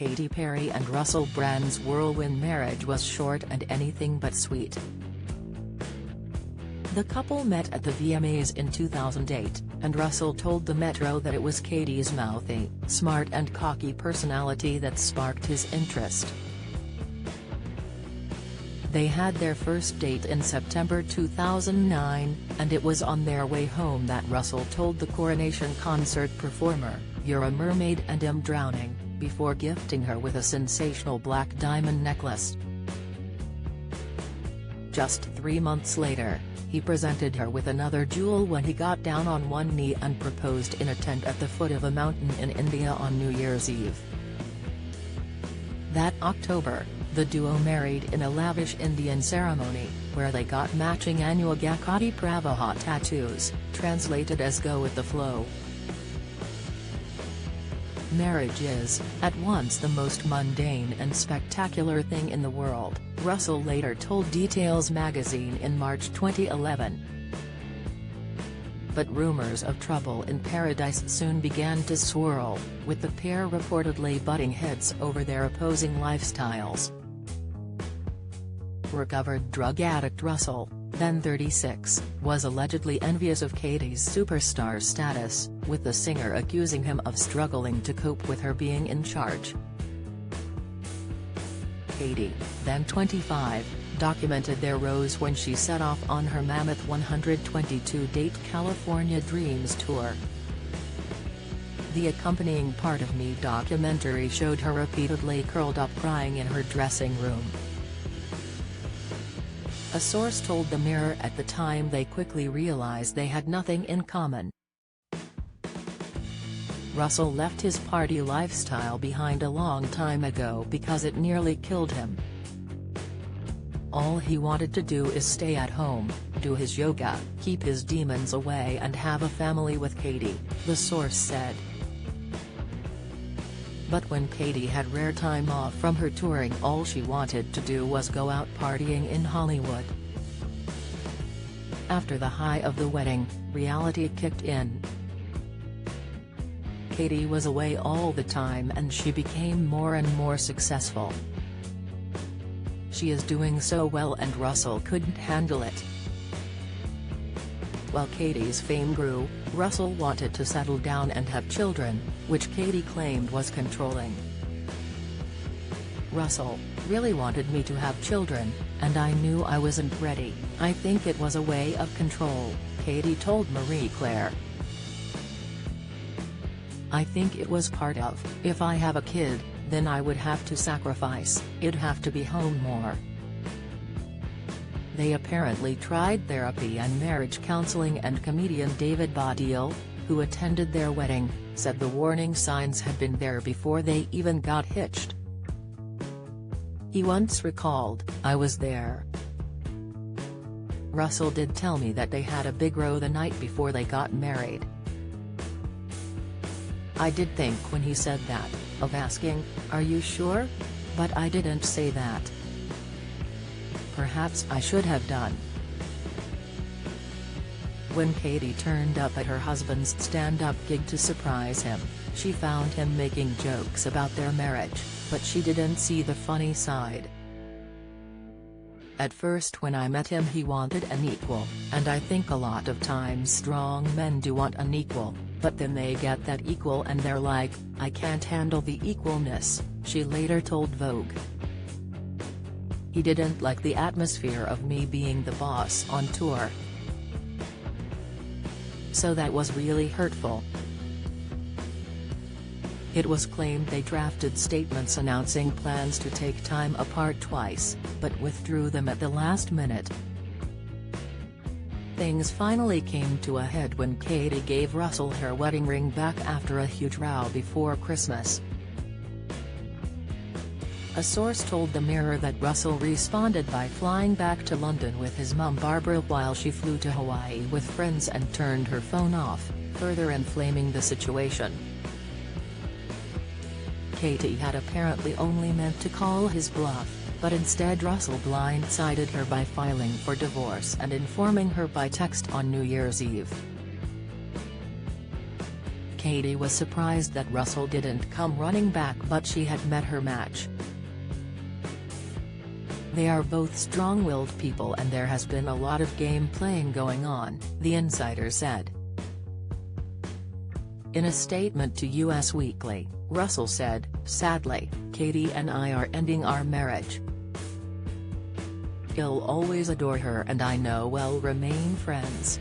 Katy Perry and Russell Brand's whirlwind marriage was short and anything but sweet. The couple met at the VMAs in 2008, and Russell told the Metro that it was Katy's mouthy, smart and cocky personality that sparked his interest. They had their first date in September 2009, and it was on their way home that Russell told the Coronation concert performer, "You're a mermaid and I'm drowning," before gifting her with a sensational black diamond necklace. Just 3 months later, he presented her with another jewel when he got down on one knee and proposed in a tent at the foot of a mountain in India on New Year's Eve. That October, the duo married in a lavish Indian ceremony, where they got matching Anugakati Pravaha tattoos, translated as "go with the flow." Marriage is, at once the most mundane and spectacular thing in the world, Russell later told Details magazine in March 2011. But rumors of trouble in paradise soon began to swirl, with the pair reportedly butting heads over their opposing lifestyles. Recovered drug addict Russell, then 36, was allegedly envious of Katy's superstar status, with the singer accusing him of struggling to cope with her being in charge. Katy, then 25, documented their rose when she set off on her mammoth 122-date California Dreams tour. The accompanying Part of Me documentary showed her repeatedly curled up crying in her dressing room. A source told the Mirror at the time they quickly realized they had nothing in common. Russell left his party lifestyle behind a long time ago because it nearly killed him. All he wanted to do is stay at home, do his yoga, keep his demons away and have a family with Katy, the source said. But when Katy had rare time off from her touring, all she wanted to do was go out partying in Hollywood. After the high of the wedding, reality kicked in. Katy was away all the time and she became more and more successful. She is doing so well and Russell couldn't handle it. While Katy's fame grew, Russell wanted to settle down and have children, which Katy claimed was controlling. "Russell really wanted me to have children, and I knew I wasn't ready. I think it was a way of control," Katy told Marie Claire. "I think it was part of, if I have a kid, then I would have to sacrifice, it'd have to be home more." They apparently tried therapy and marriage counseling, and comedian David Baddiel, who attended their wedding, said the warning signs had been there before they even got hitched. He once recalled, "I was there. Russell did tell me that they had a big row the night before they got married. I did think when he said that, of asking, 'Are you sure?' But I didn't say that. Perhaps I should have done." When Katy turned up at her husband's stand-up gig to surprise him, she found him making jokes about their marriage, but she didn't see the funny side. "At first when I met him he wanted an equal, and I think a lot of times strong men do want an equal, but then they get that equal and they're like, 'I can't handle the equalness,'" she later told Vogue. "He didn't like the atmosphere of me being the boss on tour. So that was really hurtful." It was claimed they drafted statements announcing plans to take time apart twice, but withdrew them at the last minute. Things finally came to a head when Katy gave Russell her wedding ring back after a huge row before Christmas. A source told the Mirror that Russell responded by flying back to London with his mum Barbara while she flew to Hawaii with friends and turned her phone off, further inflaming the situation. Katy had apparently only meant to call his bluff, but instead Russell blindsided her by filing for divorce and informing her by text on New Year's Eve. Katy was surprised that Russell didn't come running back, but she had met her match. They are both strong-willed people and there has been a lot of game playing going on, the insider said. In a statement to US Weekly, Russell said, "Sadly, Katy and I are ending our marriage. I'll always adore her and I know we'll remain friends."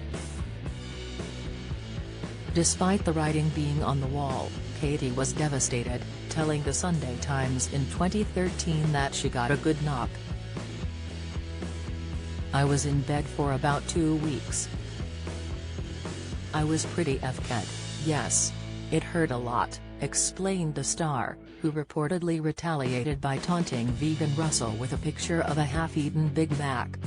Despite the writing being on the wall, Katy was devastated, telling the Sunday Times in 2013 that she got a good knock. "I was in bed for about 2 weeks. I was pretty FK'd, yes. It hurt a lot," explained the star, who reportedly retaliated by taunting vegan Russell with a picture of a half-eaten Big Mac.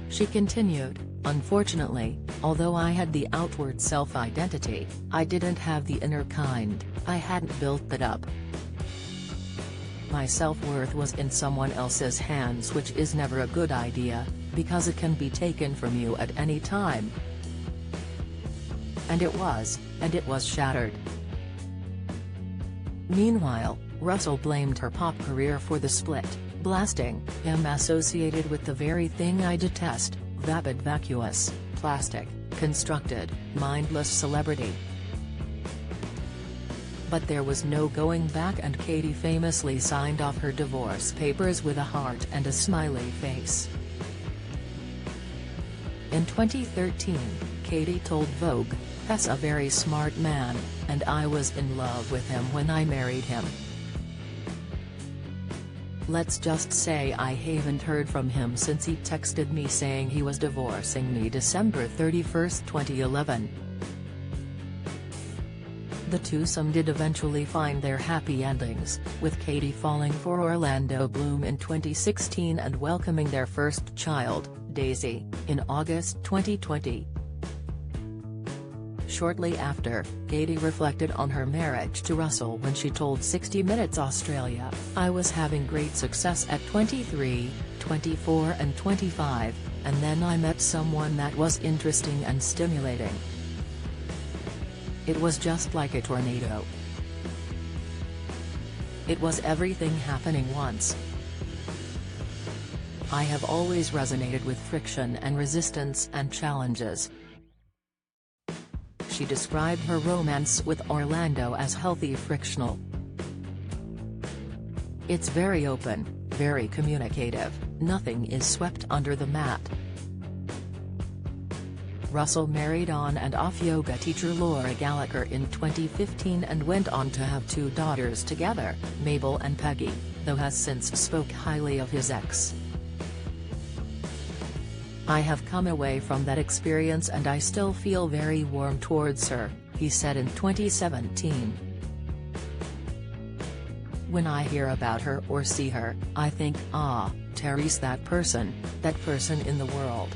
She continued, "Unfortunately, although I had the outward self-identity, I didn't have the inner kind. I hadn't built that up. My self-worth was in someone else's hands, which is never a good idea, because it can be taken from you at any time. And it was shattered." Meanwhile, Russell blamed her pop career for the split, blasting, "I'm associated with the very thing I detest, vapid vacuous, plastic, constructed, mindless celebrity." But there was no going back and Katy famously signed off her divorce papers with a heart and a smiley face. In 2013, Katy told Vogue, "He's a very smart man, and I was in love with him when I married him. Let's just say I haven't heard from him since he texted me saying he was divorcing me December 31, 2011. The twosome did eventually find their happy endings, with Katy falling for Orlando Bloom in 2016 and welcoming their first child, Daisy, in August 2020. Shortly after, Katy reflected on her marriage to Russell when she told 60 Minutes Australia, "I was having great success at 23, 24 and 25, and then I met someone that was interesting and stimulating. It was just like a tornado. It was everything happening once. I have always resonated with friction and resistance and challenges." She described her romance with Orlando as healthy frictional. "It's very open, very communicative, nothing is swept under the mat." Russell married on and off yoga teacher Laura Gallagher in 2015 and went on to have 2 daughters together, Mabel and Peggy, though has since spoke highly of his ex. "I have come away from that experience and I still feel very warm towards her," he said in 2017. "When I hear about her or see her, I think, ah, Terry's that person in the world."